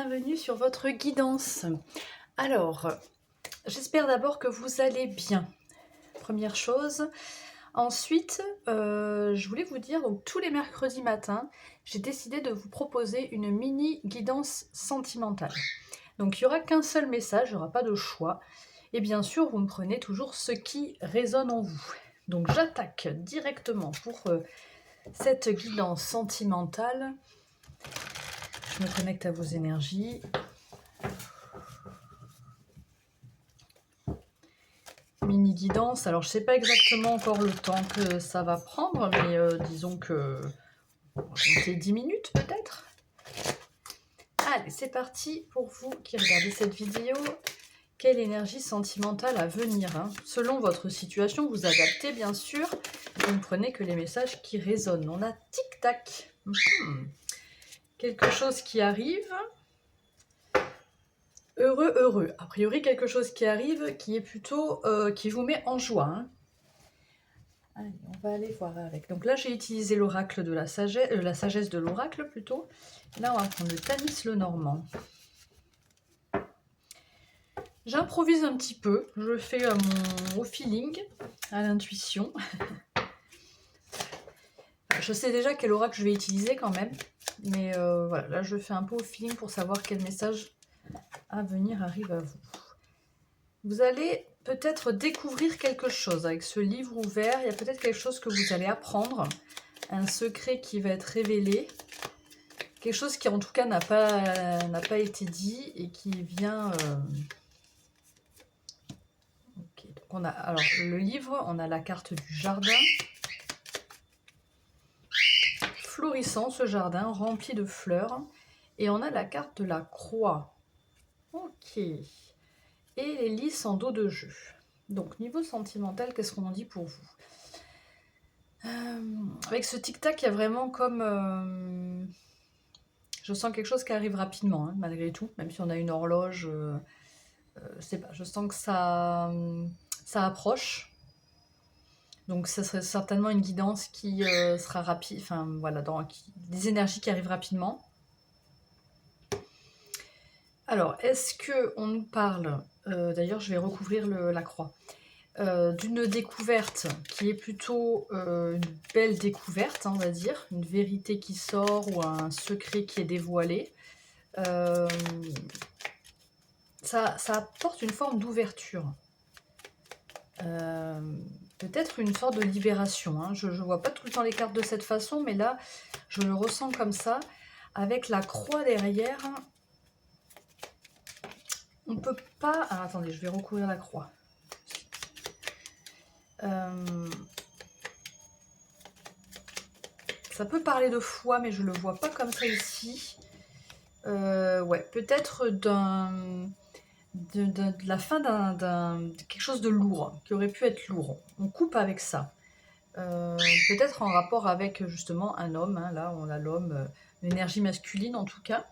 bienvenue sur votre guidance. Alors, j'espère d'abord que vous allez bien, première chose. Ensuite, je voulais vous dire, donc tous les mercredis matins, j'ai décidé de vous proposer une mini guidance sentimentale. Donc il n'y aura qu'un seul message, il n'y aura pas de choix. Et bien sûr, vous me prenez toujours ce qui résonne en vous. Donc j'attaque directement pour cette guidance sentimentale. Je me connecte à vos énergies. Mini guidance, alors je sais pas exactement encore le temps que ça va prendre, mais disons que on va compter 10 minutes peut-être. Allez, c'est parti pour vous qui regardez cette vidéo. Quelle énergie sentimentale à venir, hein. Selon votre situation, vous adaptez bien sûr. Vous ne prenez que les messages qui résonnent. On a tic-tac. Quelque chose qui arrive. Heureux, heureux. A priori, quelque chose qui arrive qui est plutôt qui vous met en joie, hein. Allez, on va aller voir avec. Donc là, j'ai utilisé l'oracle de la sagesse de l'oracle plutôt. Là, on va prendre le Tamis le Normand. J'improvise un petit peu. Je fais au feeling, à l'intuition. Je sais déjà quel oracle je vais utiliser quand même. Mais voilà, là, je fais un peu au feeling pour savoir quel message à venir arrive à vous. Vous allez peut-être découvrir quelque chose avec ce livre ouvert. Il y a peut-être quelque chose que vous allez apprendre. Un secret qui va être révélé. Quelque chose qui en tout cas n'a pas été dit et qui vient... Ok, donc on a alors le livre, on a la carte du jardin. Florissant ce jardin, rempli de fleurs. Et on a la carte de la croix. Ok. Et les lys en dos de jeu. Donc niveau sentimental, qu'est-ce qu'on en dit pour vous? Avec ce tic-tac, il y a vraiment comme... je sens quelque chose qui arrive rapidement, hein, malgré tout, même si on a une horloge. Je sais pas, je sens que ça approche. Donc ça serait certainement une guidance qui sera rapide, enfin voilà, des énergies qui arrivent rapidement. Alors, est-ce qu'on nous parle, d'ailleurs je vais recouvrir la croix, d'une découverte qui est plutôt une belle découverte, hein, on va dire, une vérité qui sort ou un secret qui est dévoilé. Ça apporte une forme d'ouverture. Peut-être une sorte de libération, hein. Je ne vois pas tout le temps les cartes de cette façon, mais là, je le ressens comme ça. Avec la croix derrière, on peut pas... Ah, attendez, je vais recouvrir la croix. Ça peut parler de foi, mais je ne le vois pas comme ça ici. Ouais, peut-être de la fin de quelque chose de lourd, qui aurait pu être lourd. On coupe avec ça. Peut-être en rapport avec justement un homme, hein, là on a l'homme, l'énergie masculine en tout cas.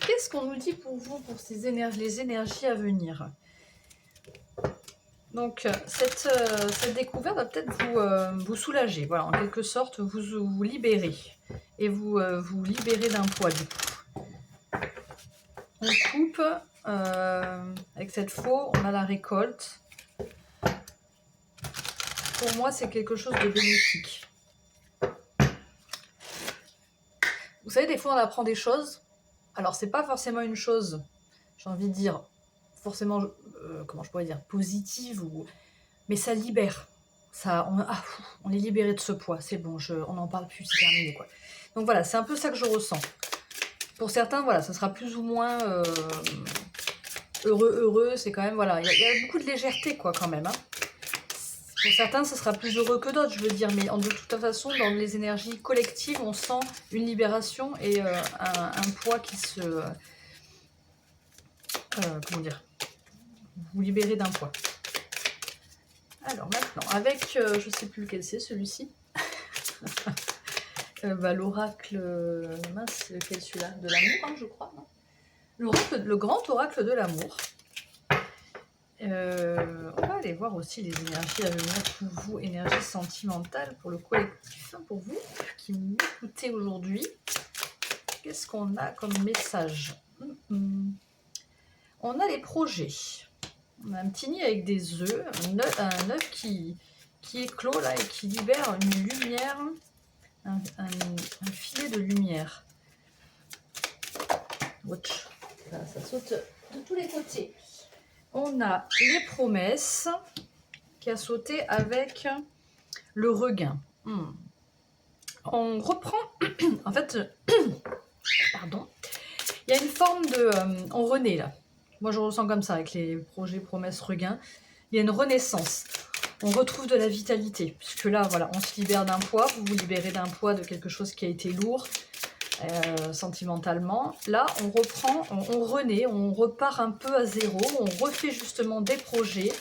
Qu'est-ce qu'on nous dit pour vous, pour les énergies à venir? Donc cette découverte va peut-être vous soulager, voilà, en quelque sorte vous libérer, et vous libérer d'un poids du coup. On coupe, avec cette faux, on a la récolte. Pour moi, c'est quelque chose de bénéfique. Vous savez, des fois, on apprend des choses. Alors, c'est pas forcément une chose, j'ai envie de dire, forcément, comment je pourrais dire, positive, mais ça libère. On est libéré de ce poids, c'est bon, on n'en parle plus, c'est terminé, quoi. Donc voilà, c'est un peu ça que je ressens. Pour certains, voilà, ça sera plus ou moins heureux, c'est quand même, voilà, il y a beaucoup de légèreté, quoi, quand même, hein. Pour certains, ce sera plus heureux que d'autres, je veux dire, mais de toute façon, dans les énergies collectives, on sent une libération et un poids qui se... comment dire? Vous libérez d'un poids. Alors maintenant, avec, je sais plus lequel c'est, celui-ci. L'oracle, mince, lequel celui-là? De l'amour, hein, je crois, non? Le grand oracle de l'amour. On va aller voir aussi les énergies à venir pour vous, énergie sentimentale pour le collectif, pour vous qui m'écoutez aujourd'hui. qu'est-ce qu'on a comme message? On a les projets. On a un petit nid avec des œufs, un œuf qui éclot là et qui libère une lumière, un filet de lumière. Watch. Ça saute de tous les côtés. On a les promesses qui a sauté avec le regain. On reprend, en fait, pardon, il y a une forme de... on renaît là. Moi je ressens comme ça avec les projets promesses regain. Il y a une renaissance. On retrouve de la vitalité. Puisque là, voilà, on se libère d'un poids. Vous vous libérez d'un poids, de quelque chose qui a été lourd, sentimentalement. Là, on reprend, on renaît, on repart un peu à zéro. On refait justement des projets.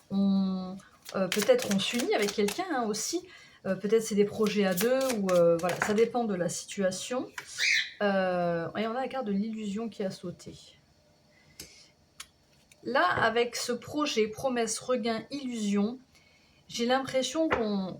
Peut-être on s'unit avec quelqu'un aussi. Peut-être c'est des projets à deux. Ou voilà, ça dépend de la situation. Et on a la carte de l'illusion qui a sauté. Là, avec ce projet, promesse, regain, illusion, j'ai l'impression qu'on...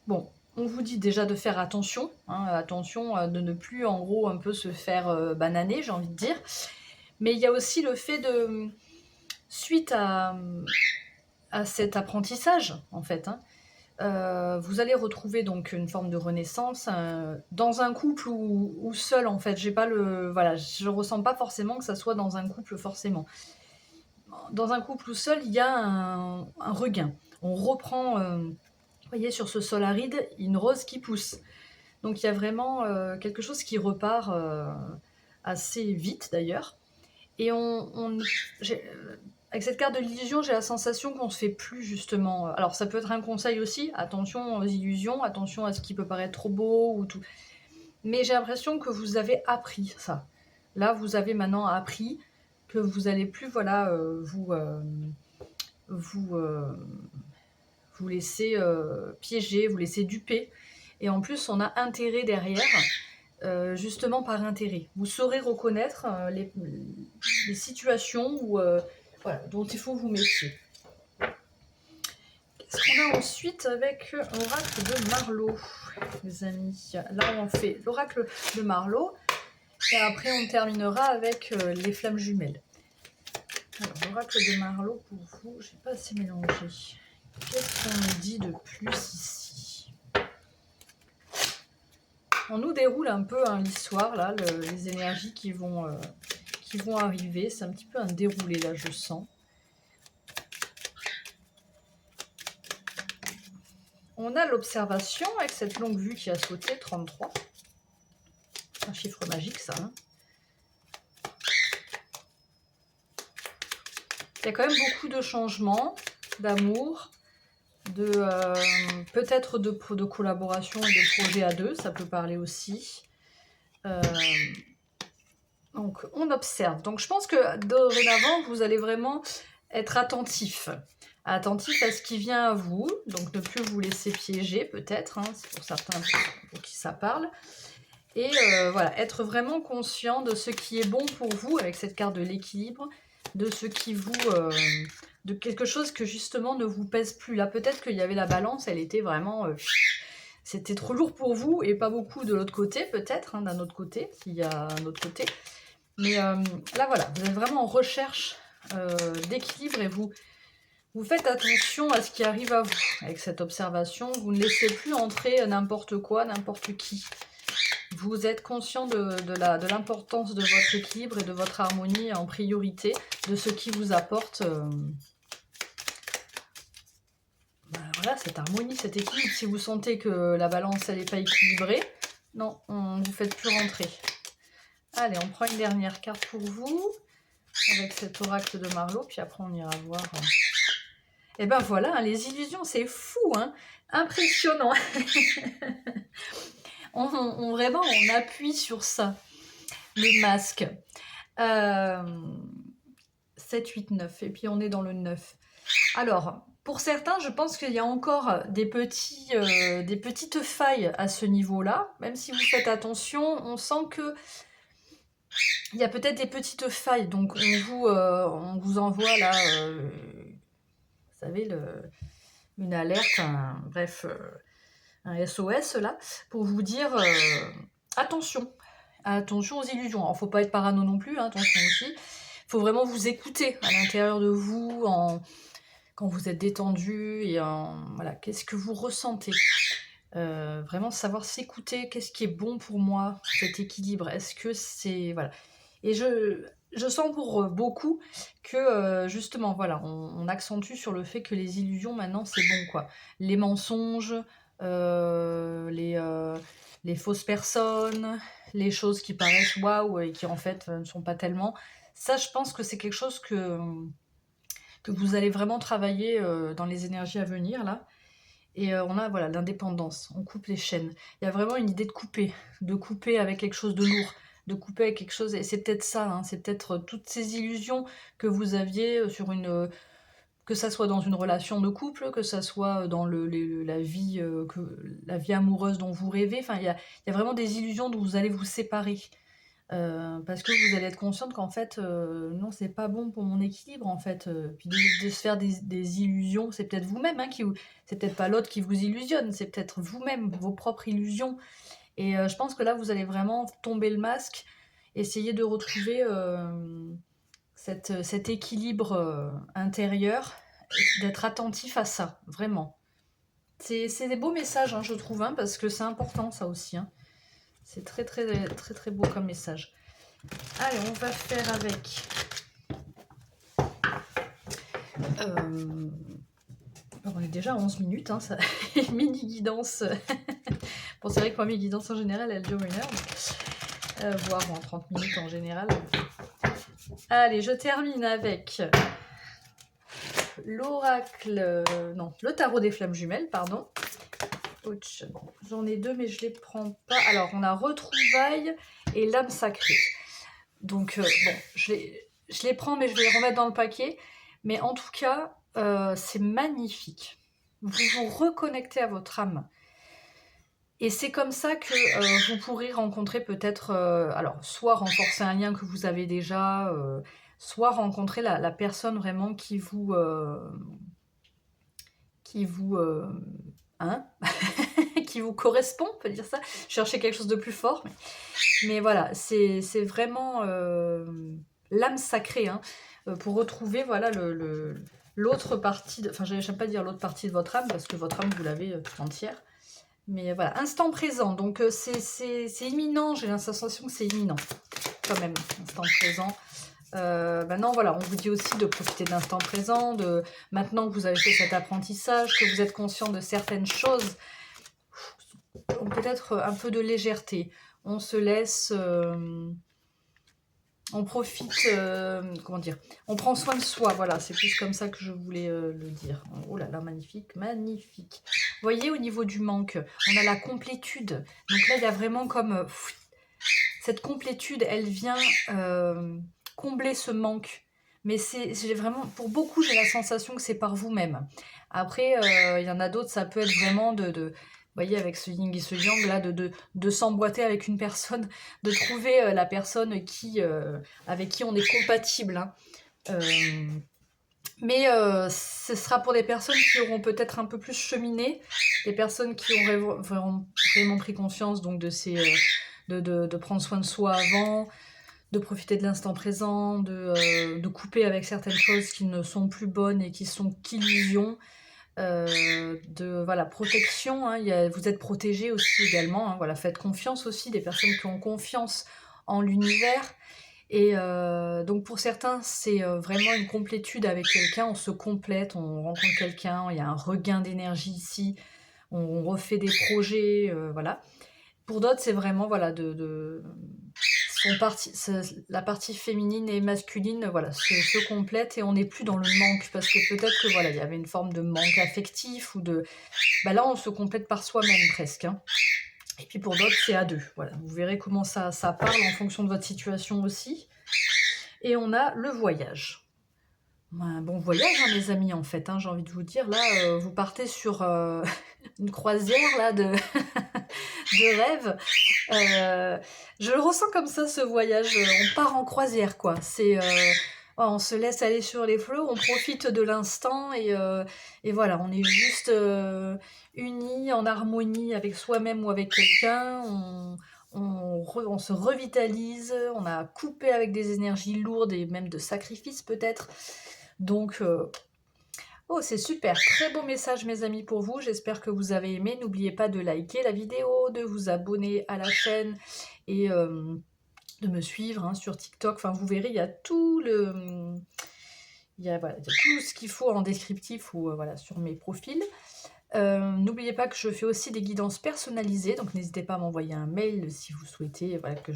Bon, on vous dit déjà de faire attention, hein, attention de ne plus, en gros, un peu se faire bananer, j'ai envie de dire. Mais il y a aussi le fait de... Suite à cet apprentissage, en fait, vous allez retrouver donc une forme de renaissance dans un couple ou seul, en fait. J'ai pas le... Voilà, je ressens pas forcément que ça soit dans un couple, forcément. Dans un couple ou seul, il y a un regain. On reprend, vous voyez, sur ce sol aride, une rose qui pousse. Donc il y a vraiment quelque chose qui repart assez vite d'ailleurs. Et avec cette carte de l'illusion, j'ai la sensation qu'on ne se fait plus justement... alors ça peut être un conseil aussi, attention aux illusions, attention à ce qui peut paraître trop beau ou tout. Mais j'ai l'impression que vous avez appris ça. Là, vous avez maintenant appris que vous n'allez plus, voilà, vous laisser piéger, vous laisser duper. Et en plus, on a intérêt derrière, justement par intérêt. Vous saurez reconnaître les situations voilà, dont il faut vous méfier. Qu'est-ce qu'on a ensuite avec l'oracle de Marlot, les amis? Là, on fait l'oracle de Marlot. Et après, on terminera avec les flammes jumelles. Alors, l'oracle de Marlot, pour vous, j'ai pas assez mélangé. Qu'est-ce qu'on nous dit de plus ici? On nous déroule un peu l'histoire, là, les énergies qui vont arriver. C'est un petit peu un déroulé, là, je sens. On a l'observation avec cette longue vue qui a sauté, 33. Un chiffre magique, ça. Hein. Il y a quand même beaucoup de changements, d'amour, peut-être de collaboration et de projets à deux, ça peut parler aussi. Donc, on observe. Donc, je pense que dorénavant, vous allez vraiment être attentif. Attentif à ce qui vient à vous. Donc, ne plus vous laisser piéger, peut-être. Hein, c'est pour certains pour qui ça parle. Et voilà, être vraiment conscient de ce qui est bon pour vous avec cette carte de l'équilibre, de ce qui vous... de quelque chose que justement ne vous pèse plus. Là, peut-être qu'il y avait la balance, elle était vraiment... c'était trop lourd pour vous et pas beaucoup de l'autre côté, peut-être, hein, d'un autre côté, s'il y a un autre côté. Mais là, voilà, vous êtes vraiment en recherche d'équilibre et vous faites attention à ce qui arrive à vous avec cette observation. Vous ne laissez plus entrer n'importe quoi, n'importe qui. Vous êtes conscient de l'importance de votre équilibre et de votre harmonie en priorité, de ce qui vous apporte voilà, cette harmonie, cet équilibre. Si vous sentez que la balance, elle n'est pas équilibrée, non, vous ne faites plus rentrer. Allez, on prend une dernière carte pour vous, avec cet oracle de Marlot, puis après on ira voir. Et ben voilà, hein, les illusions, c'est fou, hein, impressionnant. Vraiment, on appuie sur ça. Le masque. 7, 8, 9. Et puis on est dans le 9. Alors, pour certains, je pense qu'il y a encore des petites failles à ce niveau-là. Même si vous faites attention, on sent que il y a peut-être des petites failles. Donc, on vous envoie là, vous savez, une alerte, bref, un SOS là, pour vous dire attention. Attention aux illusions. Alors, faut pas être parano non plus, hein, attention aussi. Faut vraiment vous écouter à l'intérieur de vous, quand vous êtes détendu, et voilà, qu'est-ce que vous ressentez? Vraiment savoir s'écouter, qu'est-ce qui est bon pour moi, cet équilibre? Est-ce que c'est... Voilà. Et je sens pour beaucoup que justement, voilà, on accentue sur le fait que les illusions, maintenant, c'est bon, quoi. Les mensonges, les fausses personnes, les choses qui paraissent waouh et qui en fait ne sont pas tellement. Ça, je pense que c'est quelque chose que vous allez vraiment travailler dans les énergies à venir, là. Et on a, voilà, l'indépendance, on coupe les chaînes. Il y a vraiment une idée de couper avec quelque chose de lourd, de couper avec quelque chose, et c'est peut-être ça, hein, c'est peut-être toutes ces illusions que vous aviez sur que ça soit dans une relation de couple, que ça soit dans la vie amoureuse dont vous rêvez. Enfin, il y a vraiment des illusions dont vous allez vous séparer. Parce que vous allez être consciente qu'en fait, non, c'est pas bon pour mon équilibre, en fait. Puis de se faire des illusions, c'est peut-être vous-même, hein, c'est peut-être pas l'autre qui vous illusionne, c'est peut-être vous-même, vos propres illusions. Et je pense que là, vous allez vraiment tomber le masque, essayer de retrouver cet équilibre intérieur, d'être attentif à ça, vraiment. C'est des beaux messages, hein, je trouve, hein, parce que c'est important, ça aussi, hein. C'est très, très, très, très beau comme message. Allez, on va faire avec on est déjà à 11 minutes, hein, ça... mini guidance. Bon, c'est vrai que moi, mes guidances en général, elles durent 1 heure, voire en 30 minutes en général. Allez, je termine avec l'oracle, non, le tarot des flammes jumelles, pardon. Ouch, j'en ai 2, mais je les prends pas. Alors, on a retrouvailles et l'âme sacrée. Donc, bon, je les prends, mais je vais les remettre dans le paquet. Mais en tout cas, c'est magnifique. Vous vous reconnectez à votre âme. Et c'est comme ça que vous pourrez rencontrer peut-être... alors, soit renforcer un lien que vous avez déjà, soit rencontrer la personne vraiment qui vous... hein qui vous correspond, on peut dire ça. Je cherchais quelque chose de plus fort. Mais voilà, c'est vraiment l'âme sacrée, hein, pour retrouver, voilà, l'autre partie, enfin, j'aime pas dire l'autre partie de votre âme, parce que votre âme, vous l'avez tout entière. Mais voilà, instant présent, donc c'est imminent, j'ai l'impression que c'est imminent, quand même, instant présent. Maintenant, voilà, on vous dit aussi de profiter de l'instant présent, maintenant que vous avez fait cet apprentissage, que vous êtes conscient de certaines choses, peut-être un peu de légèreté. On se laisse... on profite, comment dire, on prend soin de soi, voilà, c'est plus comme ça que je voulais le dire. Oh là là, magnifique, magnifique. Vous voyez, au niveau du manque, on a la complétude. Donc là, il y a vraiment comme... cette complétude, elle vient combler ce manque. Mais j'ai vraiment, pour beaucoup, j'ai la sensation que c'est par vous-même. Après, il y en a d'autres, ça peut être vraiment vous voyez, avec ce yin et ce yang, là, de s'emboîter avec une personne, de trouver la personne avec qui on est compatible, hein. Mais ce sera pour des personnes qui auront peut-être un peu plus cheminé, des personnes qui auront vraiment pris conscience donc de prendre soin de soi avant, de profiter de l'instant présent, de couper avec certaines choses qui ne sont plus bonnes et qui sont qu'illusions. Voilà, protection, hein, vous êtes protégés aussi également, hein, voilà, faites confiance aussi, des personnes qui ont confiance en l'univers. Et donc pour certains, c'est vraiment une complétude avec quelqu'un, on se complète, on rencontre quelqu'un, il y a un regain d'énergie ici, on refait des projets, voilà. Pour d'autres, c'est vraiment, voilà, la partie féminine et masculine, voilà, se complètent et on n'est plus dans le manque, parce que peut-être que voilà, il y avait une forme de manque affectif ou de... là, on se complète par soi-même presque, hein. Et puis pour d'autres, c'est à deux. Voilà, vous verrez comment ça parle en fonction de votre situation aussi. Et on a le voyage. Un bon voyage, hein, mes amis, en fait, hein, j'ai envie de vous dire. Là, vous partez sur une croisière là, de rêve. Je le ressens comme ça, ce voyage. On part en croisière, quoi. On se laisse aller sur les flots, on profite de l'instant et voilà, on est juste unis, en harmonie avec soi-même ou avec quelqu'un. on se revitalise, on a coupé avec des énergies lourdes et même de sacrifices peut-être. Donc, oh, c'est super, très beau message mes amis pour vous, j'espère que vous avez aimé. N'oubliez pas de liker la vidéo, de vous abonner à la chaîne et de me suivre hein, sur TikTok. Enfin, vous verrez, il y a tout le... voilà, il y a tout ce qu'il faut en descriptif ou voilà, sur mes profils. N'oubliez pas que je fais aussi des guidances personnalisées, donc n'hésitez pas à m'envoyer un mail si vous souhaitez voilà, que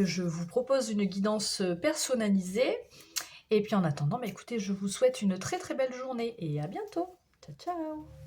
je vous propose une guidance personnalisée. Et puis en attendant, bah, écoutez, je vous souhaite une très très belle journée et à bientôt. Ciao ciao.